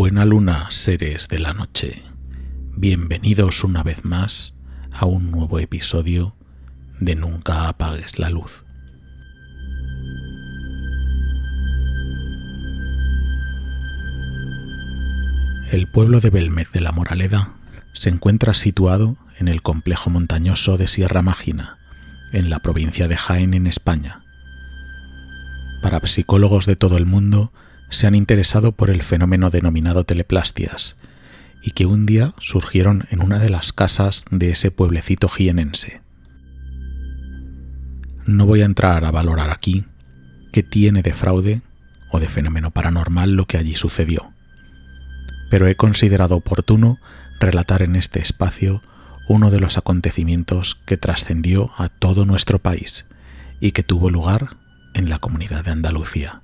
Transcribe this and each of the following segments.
Buena luna, seres de la noche. Bienvenidos una vez más a un nuevo episodio de Nunca apagues la luz. El pueblo de Belmez de la Moraleda se encuentra situado en el complejo montañoso de Sierra Mágina, en la provincia de Jaén, en España. Parapsicólogos de todo el mundo se han interesado por el fenómeno denominado teleplastias y que un día surgieron en una de las casas de ese pueblecito jienense. No voy a entrar a valorar aquí qué tiene de fraude o de fenómeno paranormal lo que allí sucedió, pero he considerado oportuno relatar en este espacio uno de los acontecimientos que trascendió a todo nuestro país y que tuvo lugar en la Comunidad de Andalucía.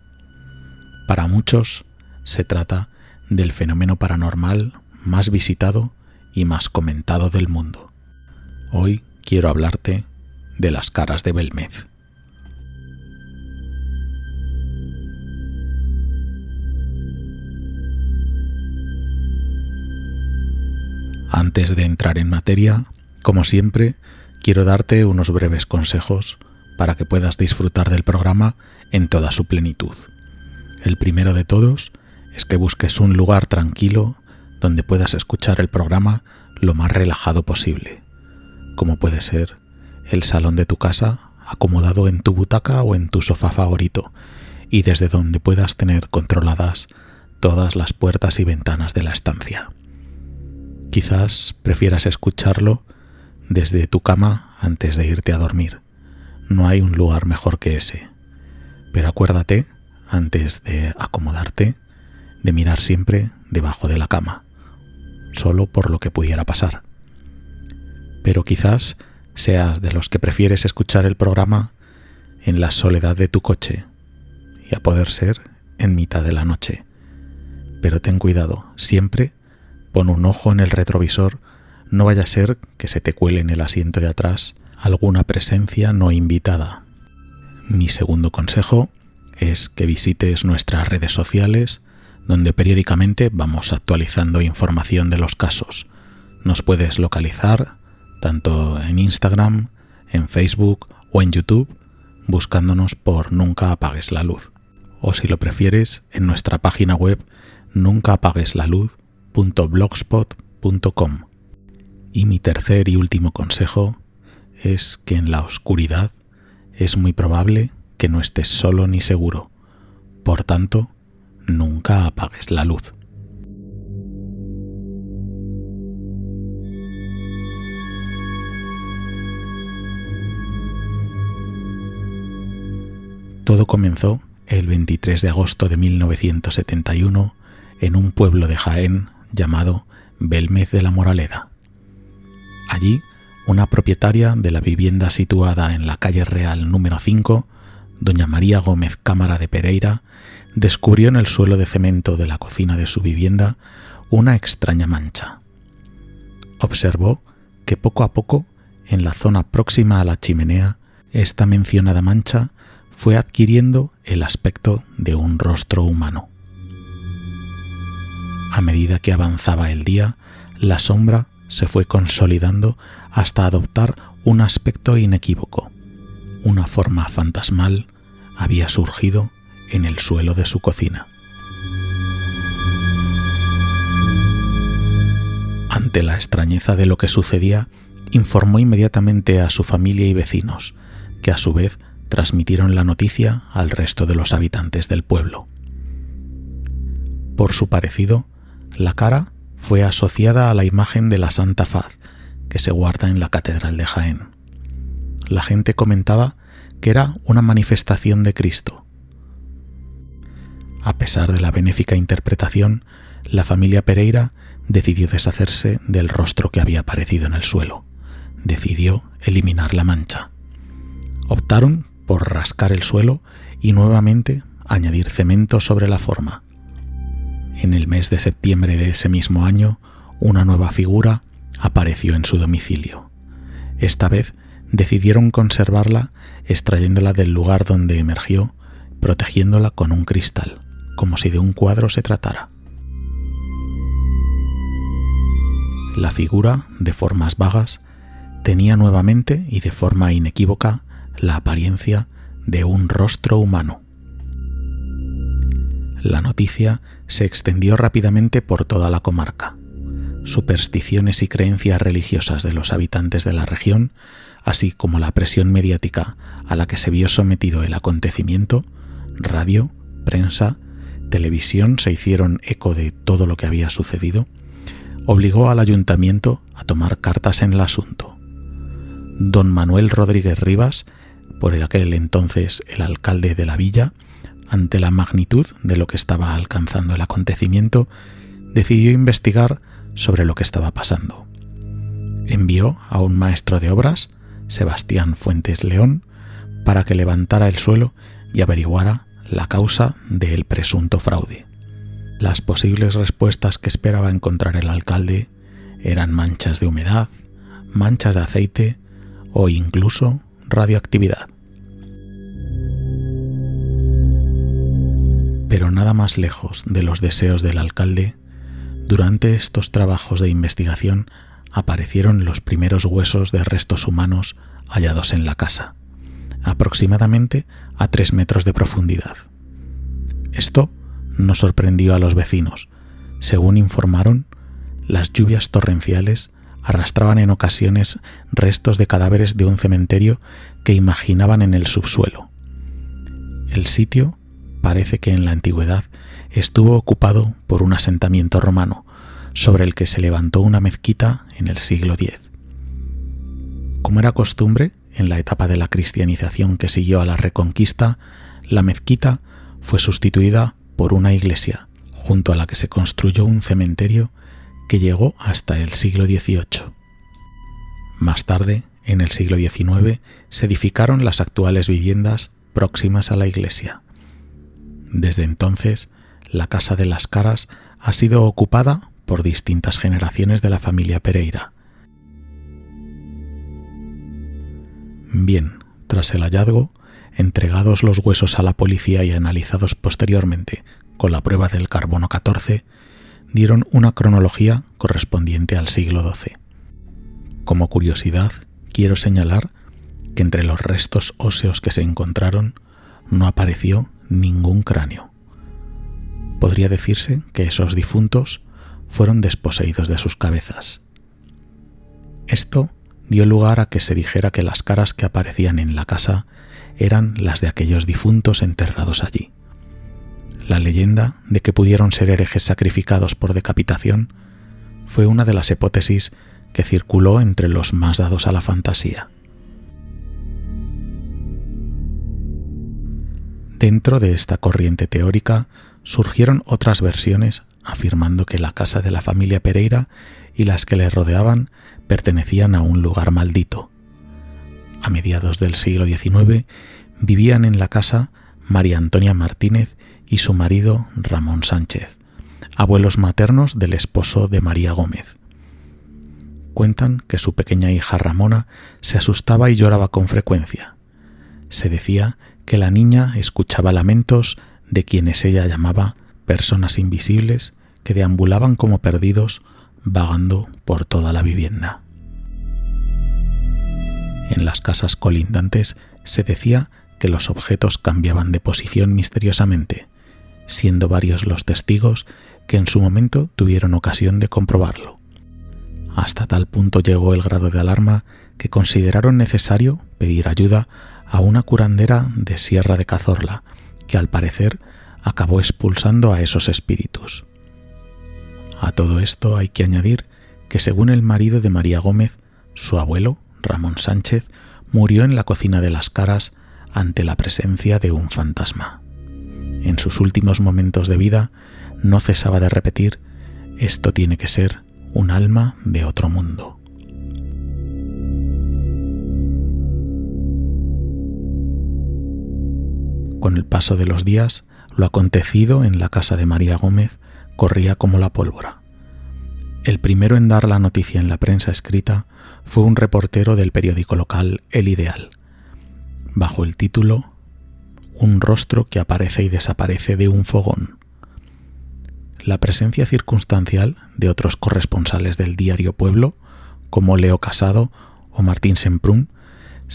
Para muchos se trata del fenómeno paranormal más visitado y más comentado del mundo. Hoy quiero hablarte de las caras de Belmez. Antes de entrar en materia, como siempre, quiero darte unos breves consejos para que puedas disfrutar del programa en toda su plenitud. El primero de todos es que busques un lugar tranquilo donde puedas escuchar el programa lo más relajado posible, como puede ser el salón de tu casa, acomodado en tu butaca o en tu sofá favorito, y desde donde puedas tener controladas todas las puertas y ventanas de la estancia. Quizás prefieras escucharlo desde tu cama antes de irte a dormir. No hay un lugar mejor que ese. Pero acuérdate, antes de acomodarte, de mirar siempre debajo de la cama, solo por lo que pudiera pasar. Pero quizás seas de los que prefieres escuchar el programa en la soledad de tu coche y a poder ser en mitad de la noche. Pero ten cuidado, siempre pon un ojo en el retrovisor, no vaya a ser que se te cuele en el asiento de atrás alguna presencia no invitada. Mi segundo consejo es que visites nuestras redes sociales, donde periódicamente vamos actualizando información de los casos. Nos puedes localizar tanto en Instagram, en Facebook o en YouTube, buscándonos por Nunca apagues la luz. O si lo prefieres, en nuestra página web nuncaapagueslaluz.blogspot.com. Y mi tercer y último consejo es que en la oscuridad es muy probable que no estés solo ni seguro. Por tanto, nunca apagues la luz. Todo comenzó el 23 de agosto de 1971 en un pueblo de Jaén llamado Belmez de la Moraleda. Allí, una propietaria de la vivienda situada en la calle Real número 5, doña María Gómez Cámara de Pereira, descubrió en el suelo de cemento de la cocina de su vivienda una extraña mancha. Observó que poco a poco, en la zona próxima a la chimenea, esta mencionada mancha fue adquiriendo el aspecto de un rostro humano. A medida que avanzaba el día, la sombra se fue consolidando hasta adoptar un aspecto inequívoco. Una forma fantasmal había surgido en el suelo de su cocina. Ante la extrañeza de lo que sucedía, informó inmediatamente a su familia y vecinos, que a su vez transmitieron la noticia al resto de los habitantes del pueblo. Por su parecido, la cara fue asociada a la imagen de la Santa Faz, que se guarda en la Catedral de Jaén. La gente comentaba que era una manifestación de Cristo. A pesar de la benéfica interpretación, la familia Pereira decidió deshacerse del rostro que había aparecido en el suelo. Decidió eliminar la mancha. Optaron por rascar el suelo y nuevamente añadir cemento sobre la forma. En el mes de septiembre de ese mismo año, una nueva figura apareció en su domicilio. Esta vez decidieron conservarla extrayéndola del lugar donde emergió, protegiéndola con un cristal, como si de un cuadro se tratara. La figura, de formas vagas, tenía nuevamente y de forma inequívoca la apariencia de un rostro humano. La noticia se extendió rápidamente por toda la comarca. Supersticiones y creencias religiosas de los habitantes de la región, así como la presión mediática a la que se vio sometido el acontecimiento, radio, prensa, televisión se hicieron eco de todo lo que había sucedido, obligó al ayuntamiento a tomar cartas en el asunto. Don Manuel Rodríguez Rivas, por aquel entonces el alcalde de la villa, ante la magnitud de lo que estaba alcanzando el acontecimiento, decidió investigar sobre lo que estaba pasando. Envió a un maestro de obras, Sebastián Fuentes León, para que levantara el suelo y averiguara la causa del presunto fraude. Las posibles respuestas que esperaba encontrar el alcalde eran manchas de humedad, manchas de aceite o incluso radioactividad. Pero nada más lejos de los deseos del alcalde, durante estos trabajos de investigación aparecieron los primeros huesos de restos humanos hallados en la casa, aproximadamente a 3 metros de profundidad. Esto no sorprendió a los vecinos. Según informaron, las lluvias torrenciales arrastraban en ocasiones restos de cadáveres de un cementerio que imaginaban en el subsuelo. El sitio parece que en la antigüedad estuvo ocupado por un asentamiento romano, sobre el que se levantó una mezquita en el siglo X. Como era costumbre, en la etapa de la cristianización que siguió a la Reconquista, la mezquita fue sustituida por una iglesia, junto a la que se construyó un cementerio que llegó hasta el siglo XVIII. Más tarde, en el siglo XIX, se edificaron las actuales viviendas próximas a la iglesia. Desde entonces, la Casa de las Caras ha sido ocupada por distintas generaciones de la familia Pereira. Bien, tras el hallazgo, entregados los huesos a la policía y analizados posteriormente con la prueba del carbono 14, dieron una cronología correspondiente al siglo XII. Como curiosidad, quiero señalar que entre los restos óseos que se encontraron no apareció ningún cráneo. Podría decirse que esos difuntos fueron desposeídos de sus cabezas. Esto dio lugar a que se dijera que las caras que aparecían en la casa eran las de aquellos difuntos enterrados allí. La leyenda de que pudieron ser herejes sacrificados por decapitación fue una de las hipótesis que circuló entre los más dados a la fantasía. Dentro de esta corriente teórica surgieron otras versiones afirmando que la casa de la familia Pereira y las que le rodeaban pertenecían a un lugar maldito. A mediados del siglo XIX vivían en la casa María Antonia Martínez y su marido Ramón Sánchez, abuelos maternos del esposo de María Gómez. Cuentan que su pequeña hija Ramona se asustaba y lloraba con frecuencia. Se decía que la niña escuchaba lamentos de quienes ella llamaba personas invisibles que deambulaban como perdidos vagando por toda la vivienda. En las casas colindantes se decía que los objetos cambiaban de posición misteriosamente, siendo varios los testigos que en su momento tuvieron ocasión de comprobarlo. Hasta tal punto llegó el grado de alarma que consideraron necesario pedir ayuda a una curandera de Sierra de Cazorla, que al parecer acabó expulsando a esos espíritus. A todo esto hay que añadir que según el marido de María Gómez, su abuelo, Ramón Sánchez, murió en la cocina de las Caras ante la presencia de un fantasma. En sus últimos momentos de vida no cesaba de repetir: esto tiene que ser un alma de otro mundo. Con el paso de los días, lo acontecido en la casa de María Gómez corría como la pólvora. El primero en dar la noticia en la prensa escrita fue un reportero del periódico local El Ideal, bajo el título "Un rostro que aparece y desaparece de un fogón". la presencia circunstancial de otros corresponsales del diario Pueblo, como Leo Casado o Martín Semprún,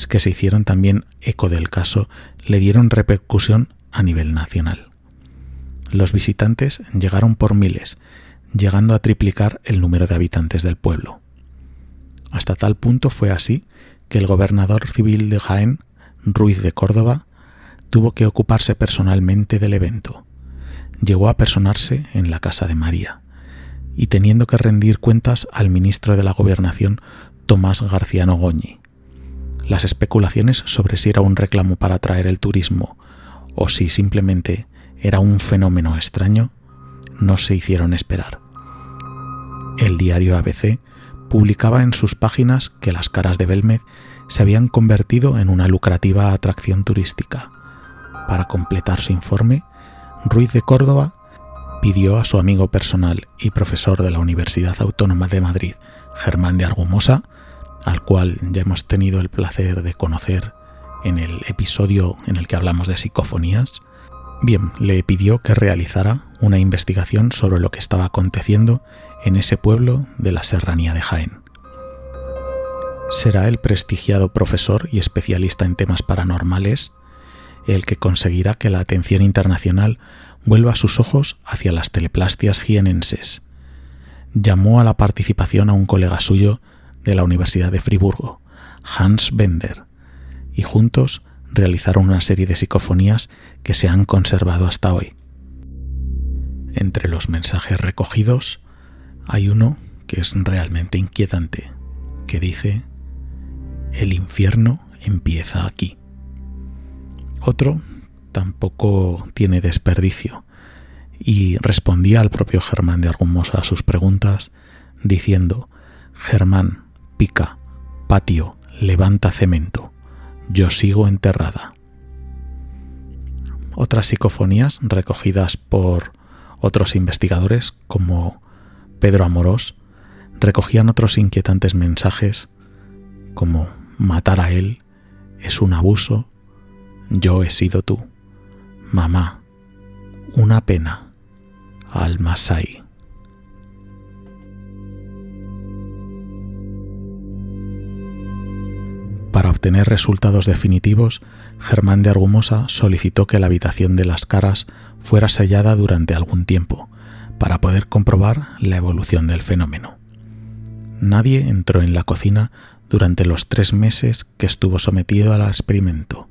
que se hicieron también eco del caso, le dieron repercusión a nivel nacional. Los visitantes llegaron por miles, llegando a triplicar el número de habitantes del pueblo. Hasta tal punto fue así que el gobernador civil de Jaén, Ruiz de Córdoba, tuvo que ocuparse personalmente del evento. Llegó a personarse en la casa de María y teniendo que rendir cuentas al ministro de la Gobernación, Tomás Garciano Goñi. Las especulaciones sobre si era un reclamo para atraer el turismo o si simplemente era un fenómeno extraño no se hicieron esperar. El diario ABC publicaba en sus páginas que las Caras de Belmez se habían convertido en una lucrativa atracción turística. Para completar su informe, Ruiz de Córdoba pidió a su amigo personal y profesor de la Universidad Autónoma de Madrid, Germán de Argumosa, al cual ya hemos tenido el placer de conocer en el episodio en el que hablamos de psicofonías, le pidió que realizara una investigación sobre lo que estaba aconteciendo en ese pueblo de la serranía de Jaén. Será el prestigiado profesor y especialista en temas paranormales el que conseguirá que la atención internacional vuelva sus ojos hacia las teleplastias jienenses. Llamó a la participación a un colega suyo de la Universidad de Friburgo, Hans Bender, y juntos realizaron una serie de psicofonías que se han conservado hasta hoy. Entre los mensajes recogidos hay uno que es realmente inquietante, que dice: "El infierno empieza aquí". Otro tampoco tiene desperdicio y respondía al propio Germán de Argumosa a sus preguntas diciendo: "Germán, pica, patio, levanta cemento, yo sigo enterrada". Otras psicofonías recogidas por otros investigadores como Pedro Amorós recogían otros inquietantes mensajes como: "Matar a él es un abuso, yo he sido tú, mamá, una pena, Al-Masai". Para obtener resultados definitivos, Germán de Argumosa solicitó que la habitación de las Caras fuera sellada durante algún tiempo, para poder comprobar la evolución del fenómeno. Nadie entró en la cocina durante los 3 meses que estuvo sometido al experimento.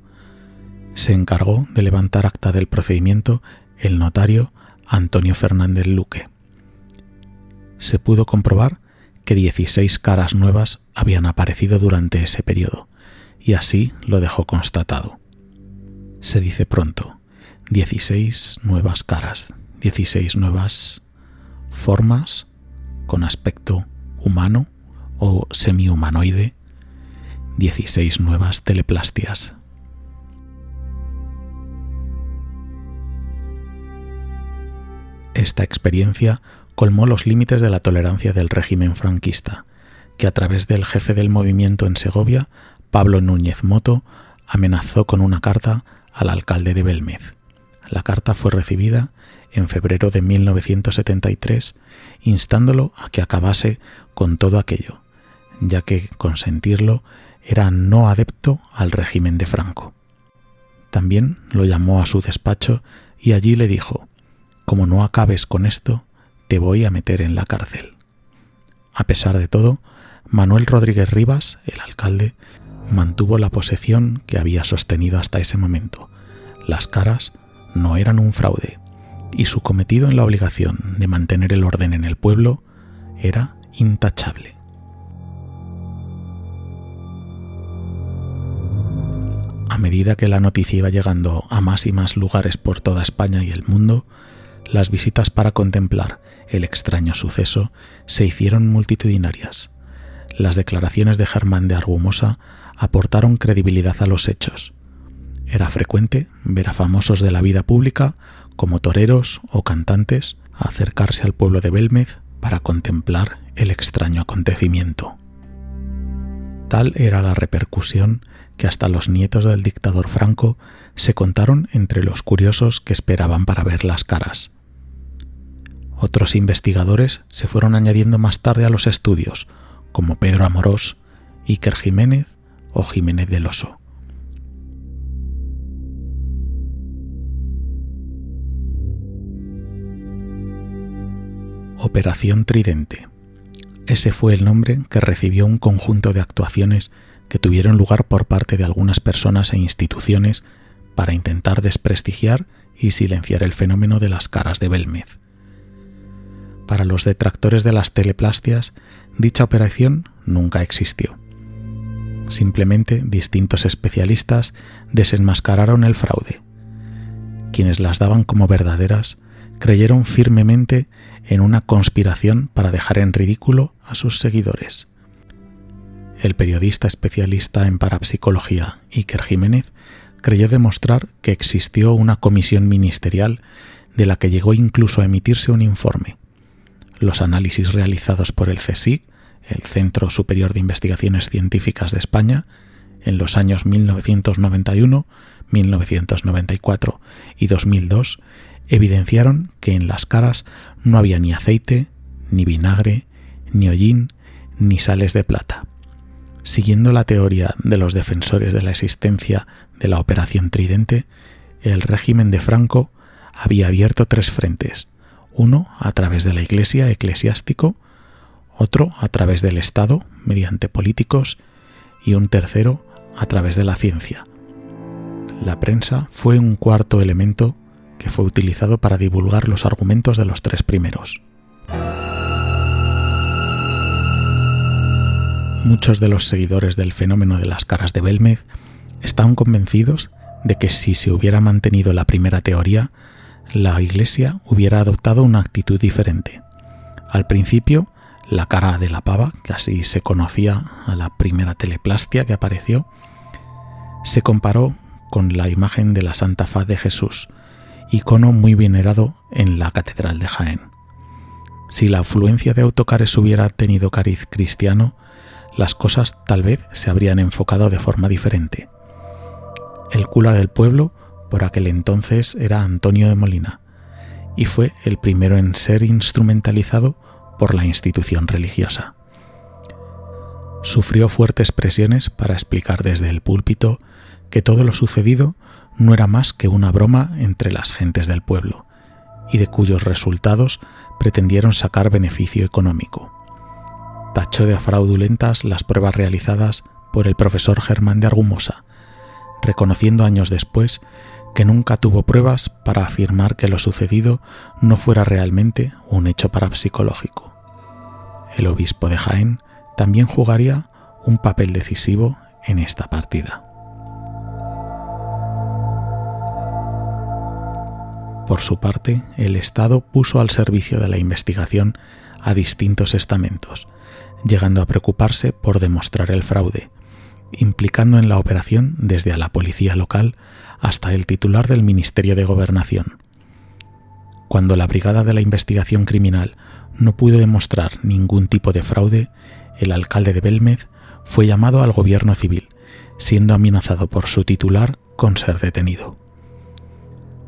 Se encargó de levantar acta del procedimiento el notario Antonio Fernández Luque. Se pudo comprobar que 16 caras nuevas habían aparecido durante ese periodo, y así lo dejó constatado. Se dice pronto: 16 nuevas caras, 16 nuevas formas con aspecto humano o semi-humanoide, 16 nuevas teleplastias. Esta experiencia colmó los límites de la tolerancia del régimen franquista, que a través del jefe del movimiento en Segovia, Pablo Núñez Moto, amenazó con una carta al alcalde de Belmez. La carta fue recibida en febrero de 1973, instándolo a que acabase con todo aquello, ya que consentirlo era no adepto al régimen de Franco. También lo llamó a su despacho y allí le dijo: "Como no acabes con esto, te voy a meter en la cárcel". A pesar de todo, Manuel Rodríguez Rivas, el alcalde, mantuvo la posición que había sostenido hasta ese momento. Las caras no eran un fraude, y su cometido en la obligación de mantener el orden en el pueblo era intachable. A medida que la noticia iba llegando a más y más lugares por toda España y el mundo, las visitas para contemplar el extraño suceso se hicieron multitudinarias. Las declaraciones de Germán de Argumosa aportaron credibilidad a los hechos. Era frecuente ver a famosos de la vida pública, como toreros o cantantes, acercarse al pueblo de Belmez para contemplar el extraño acontecimiento. Tal era la repercusión que hasta los nietos del dictador Franco se contaron entre los curiosos que esperaban para ver las caras. Otros investigadores se fueron añadiendo más tarde a los estudios, como Pedro Amorós, Iker Jiménez o Jiménez del Oso. Operación Tridente. Ese fue el nombre que recibió un conjunto de actuaciones que tuvieron lugar por parte de algunas personas e instituciones para intentar desprestigiar y silenciar el fenómeno de las caras de Belmez. Para los detractores de las teleplastias, dicha operación nunca existió. Simplemente distintos especialistas desenmascararon el fraude. Quienes las daban como verdaderas creyeron firmemente en una conspiración para dejar en ridículo a sus seguidores. El periodista especialista en parapsicología Iker Jiménez creyó demostrar que existió una comisión ministerial de la que llegó incluso a emitirse un informe. Los análisis realizados por el CSIC, el Centro Superior de Investigaciones Científicas de España, en los años 1991, 1994 y 2002, evidenciaron que en las caras no había ni aceite, ni vinagre, ni hollín, ni sales de plata. Siguiendo la teoría de los defensores de la existencia de la Operación Tridente, el régimen de Franco había abierto 3 frentes, uno a través de la Iglesia eclesiástico, otro a través del Estado mediante políticos y un tercero a través de la ciencia. La prensa fue un cuarto elemento que fue utilizado para divulgar los argumentos de los 3 primeros. Muchos de los seguidores del fenómeno de las caras de Belmez estaban convencidos de que si se hubiera mantenido la primera teoría, la Iglesia hubiera adoptado una actitud diferente. Al principio, la cara de la pava, que así se conocía a la primera teleplastia que apareció, se comparó con la imagen de la Santa Faz de Jesús, icono muy venerado en la Catedral de Jaén. Si la afluencia de autocares hubiera tenido cariz cristiano, las cosas tal vez se habrían enfocado de forma diferente. El cura del pueblo por aquel entonces era Antonio de Molina, y fue el primero en ser instrumentalizado por la institución religiosa. Sufrió fuertes presiones para explicar desde el púlpito que todo lo sucedido no era más que una broma entre las gentes del pueblo, y de cuyos resultados pretendieron sacar beneficio económico. Tachó de fraudulentas las pruebas realizadas por el profesor Germán de Argumosa, reconociendo años después que nunca tuvo pruebas para afirmar que lo sucedido no fuera realmente un hecho parapsicológico. El obispo de Jaén también jugaría un papel decisivo en esta partida. Por su parte, el Estado puso al servicio de la investigación a distintos estamentos, llegando a preocuparse por demostrar el fraude, implicando en la operación desde a la policía local hasta el titular del Ministerio de Gobernación. Cuando la Brigada de la Investigación Criminal no pudo demostrar ningún tipo de fraude, el alcalde de Belmez fue llamado al gobierno civil, siendo amenazado por su titular con ser detenido.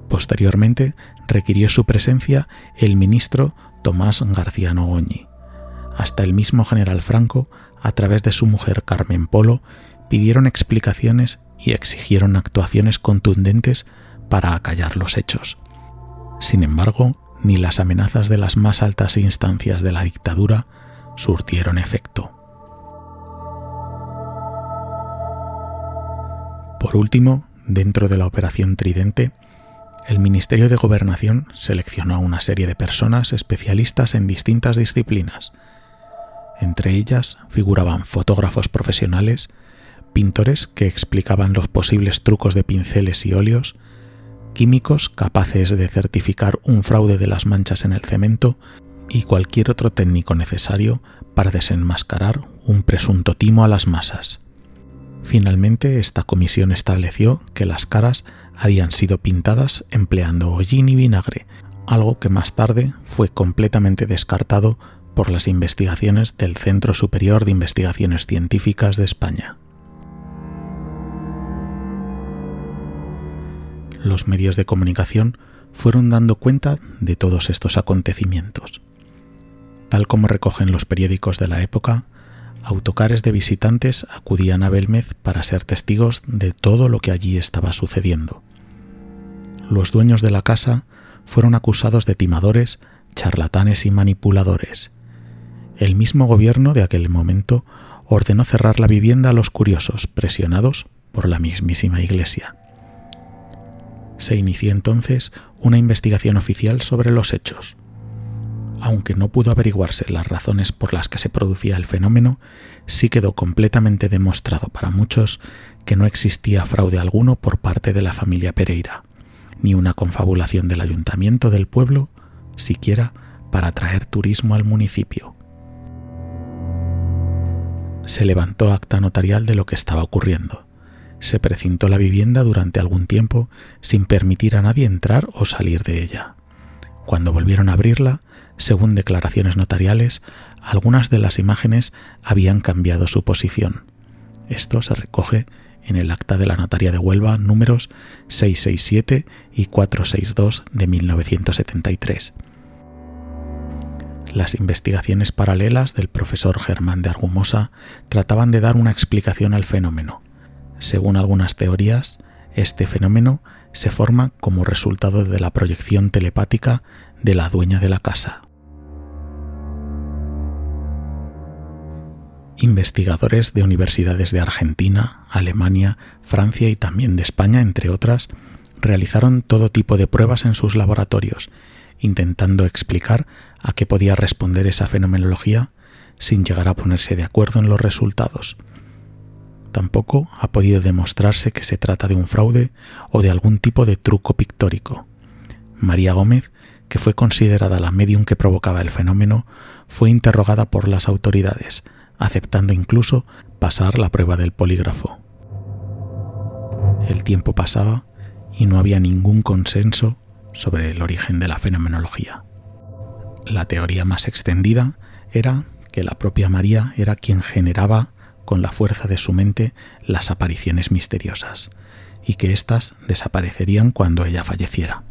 Posteriormente, requirió su presencia el ministro Tomás García Nogoñi. Hasta el mismo general Franco, a través de su mujer Carmen Polo, pidieron explicaciones y exigieron actuaciones contundentes para acallar los hechos. Sin embargo, ni las amenazas de las más altas instancias de la dictadura surtieron efecto. Por último, dentro de la Operación Tridente, el Ministerio de Gobernación seleccionó a una serie de personas especialistas en distintas disciplinas. Entre ellas figuraban fotógrafos profesionales, pintores que explicaban los posibles trucos de pinceles y óleos, químicos capaces de certificar un fraude de las manchas en el cemento y cualquier otro técnico necesario para desenmascarar un presunto timo a las masas. Finalmente, esta comisión estableció que las caras habían sido pintadas empleando hollín y vinagre, algo que más tarde fue completamente descartado por las investigaciones del Centro Superior de Investigaciones Científicas de España. Los medios de comunicación fueron dando cuenta de todos estos acontecimientos. Tal como recogen los periódicos de la época, autocares de visitantes acudían a Belmez para ser testigos de todo lo que allí estaba sucediendo. Los dueños de la casa fueron acusados de timadores, charlatanes y manipuladores. El mismo gobierno de aquel momento ordenó cerrar la vivienda a los curiosos, presionados por la mismísima Iglesia. Se inició entonces una investigación oficial sobre los hechos. Aunque no pudo averiguarse las razones por las que se producía el fenómeno, sí quedó completamente demostrado para muchos que no existía fraude alguno por parte de la familia Pereira, ni una confabulación del ayuntamiento del pueblo, siquiera para atraer turismo al municipio. Se levantó acta notarial de lo que estaba ocurriendo. Se precintó la vivienda durante algún tiempo sin permitir a nadie entrar o salir de ella. Cuando volvieron a abrirla, según declaraciones notariales, algunas de las imágenes habían cambiado su posición. Esto se recoge en el acta de la Notaría de Huelva números 667 y 462 de 1973. Las investigaciones paralelas del profesor Germán de Argumosa trataban de dar una explicación al fenómeno. Según algunas teorías, este fenómeno se forma como resultado de la proyección telepática de la dueña de la casa. Investigadores de universidades de Argentina, Alemania, Francia y también de España, entre otras, realizaron todo tipo de pruebas en sus laboratorios, intentando explicar a qué podía responder esa fenomenología sin llegar a ponerse de acuerdo en los resultados. Tampoco ha podido demostrarse que se trata de un fraude o de algún tipo de truco pictórico. María Gómez, que fue considerada la médium que provocaba el fenómeno, fue interrogada por las autoridades, aceptando incluso pasar la prueba del polígrafo. El tiempo pasaba y no había ningún consenso sobre el origen de la fenomenología. La teoría más extendida era que la propia María era quien generaba con la fuerza de su mente las apariciones misteriosas y que éstas desaparecerían cuando ella falleciera.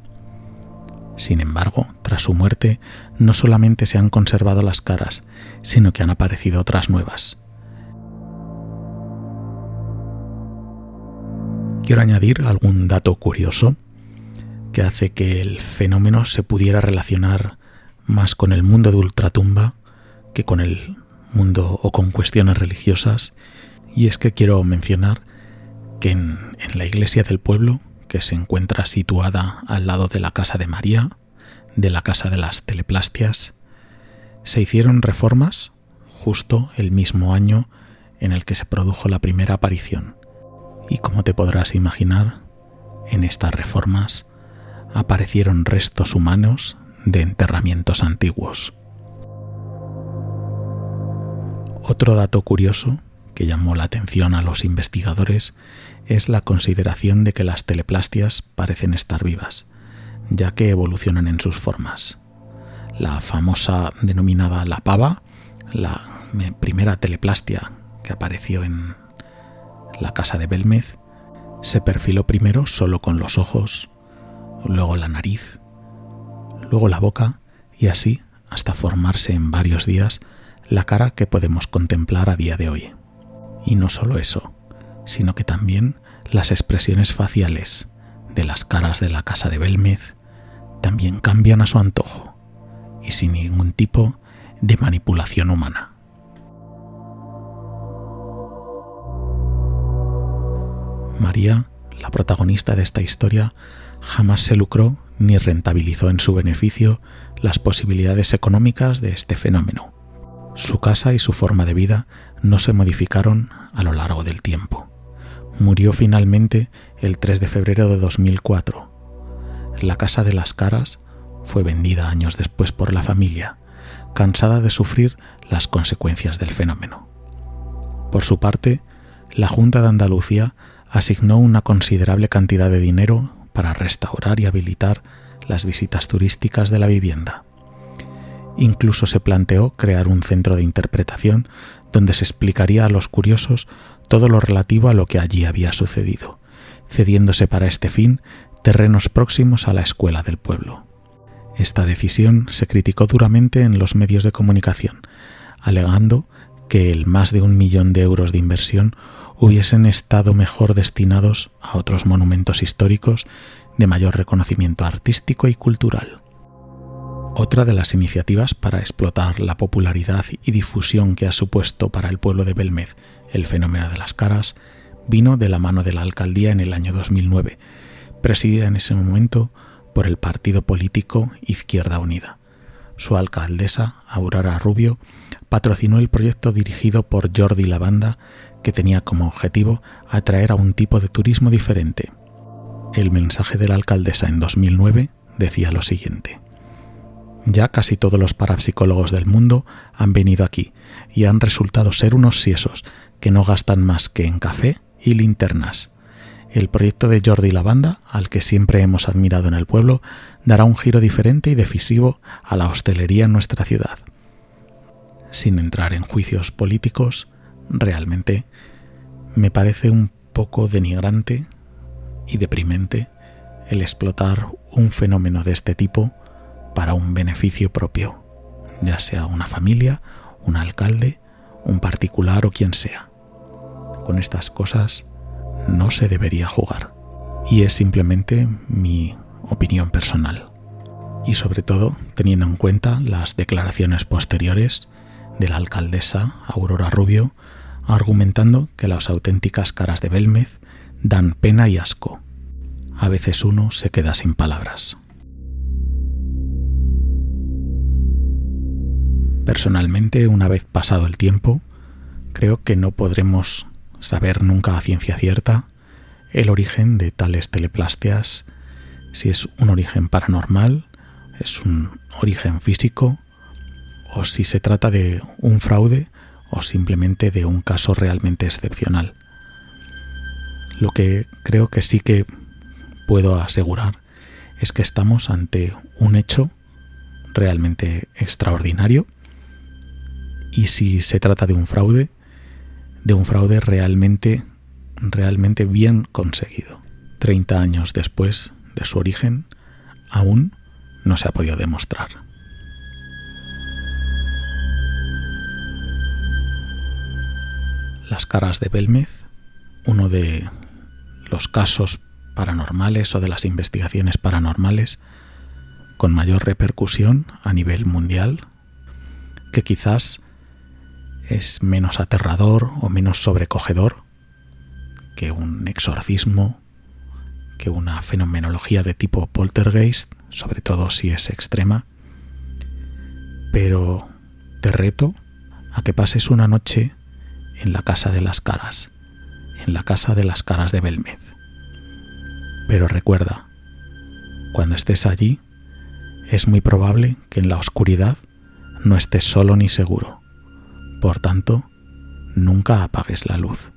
Sin embargo, tras su muerte, no solamente se han conservado las caras, sino que han aparecido otras nuevas. Quiero añadir algún dato curioso que hace que el fenómeno se pudiera relacionar más con el mundo de ultratumba que con el mundo o con cuestiones religiosas, y es que quiero mencionar que en la iglesia del pueblo, que se encuentra situada al lado de la casa de María, de la casa de las Teleplastias, se hicieron reformas justo el mismo año en el que se produjo la primera aparición. Y como te podrás imaginar, en estas reformas aparecieron restos humanos de enterramientos antiguos. Otro dato curioso que llamó la atención a los investigadores es la consideración de que las teleplastias parecen estar vivas, ya que evolucionan en sus formas. La famosa denominada la pava, la primera teleplastia que apareció en la casa de Belmez, se perfiló primero solo con los ojos, luego la nariz, luego la boca y así hasta formarse en varios días la cara que podemos contemplar a día de hoy. Y no solo eso, sino que también las expresiones faciales de las caras de la casa de Belmez también cambian a su antojo y sin ningún tipo de manipulación humana. María, la protagonista de esta historia, jamás se lucró ni rentabilizó en su beneficio las posibilidades económicas de este fenómeno. Su casa y su forma de vida no se modificaron a lo largo del tiempo. Murió finalmente el 3 de febrero de 2004. La casa de las caras fue vendida años después por la familia, cansada de sufrir las consecuencias del fenómeno. Por su parte, la Junta de Andalucía asignó una considerable cantidad de dinero para restaurar y habilitar las visitas turísticas de la vivienda. Incluso se planteó crear un centro de interpretación donde se explicaría a los curiosos todo lo relativo a lo que allí había sucedido, cediéndose para este fin terrenos próximos a la escuela del pueblo. Esta decisión se criticó duramente en los medios de comunicación, alegando que el más de 1 millón de euros de inversión hubiesen estado mejor destinados a otros monumentos históricos de mayor reconocimiento artístico y cultural. Otra de las iniciativas para explotar la popularidad y difusión que ha supuesto para el pueblo de Belmez el fenómeno de las caras vino de la mano de la alcaldía en el año 2009, presidida en ese momento por el partido político Izquierda Unida. Su alcaldesa, Aurora Rubio, patrocinó el proyecto dirigido por Jordi Lavanda, que tenía como objetivo atraer a un tipo de turismo diferente. El mensaje de la alcaldesa en 2009 decía lo siguiente: ya casi todos los parapsicólogos del mundo han venido aquí y han resultado ser unos siesos que no gastan más que en café y linternas. El proyecto de Jordi Lavanda, al que siempre hemos admirado en el pueblo, dará un giro diferente y decisivo a la hostelería en nuestra ciudad. Sin entrar en juicios políticos, realmente me parece un poco denigrante y deprimente el explotar un fenómeno de este tipo para un beneficio propio, ya sea una familia, un alcalde, un particular o quien sea. Con estas cosas no se debería jugar, y es simplemente mi opinión personal. Y sobre todo teniendo en cuenta las declaraciones posteriores de la alcaldesa Aurora Rubio, argumentando que las auténticas caras de Belmez dan pena y asco. A veces uno se queda sin palabras. Personalmente, una vez pasado el tiempo, creo que no podremos saber nunca a ciencia cierta el origen de tales teleplastias, si es un origen paranormal, es un origen físico, o si se trata de un fraude o simplemente de un caso realmente excepcional. Lo que creo que sí que puedo asegurar es que estamos ante un hecho realmente extraordinario, y si se trata de un fraude realmente bien conseguido. 30 años después de su origen, aún no se ha podido demostrar. Las caras de Belmez, uno de los casos paranormales o de las investigaciones paranormales con mayor repercusión a nivel mundial, que quizás es menos aterrador o menos sobrecogedor que un exorcismo, que una fenomenología de tipo poltergeist, sobre todo si es extrema. Pero te reto a que pases una noche en la Casa de las Caras, en la Casa de las Caras de Belmez. Pero recuerda, cuando estés allí, es muy probable que en la oscuridad no estés solo ni seguro. Por tanto, nunca apagues la luz.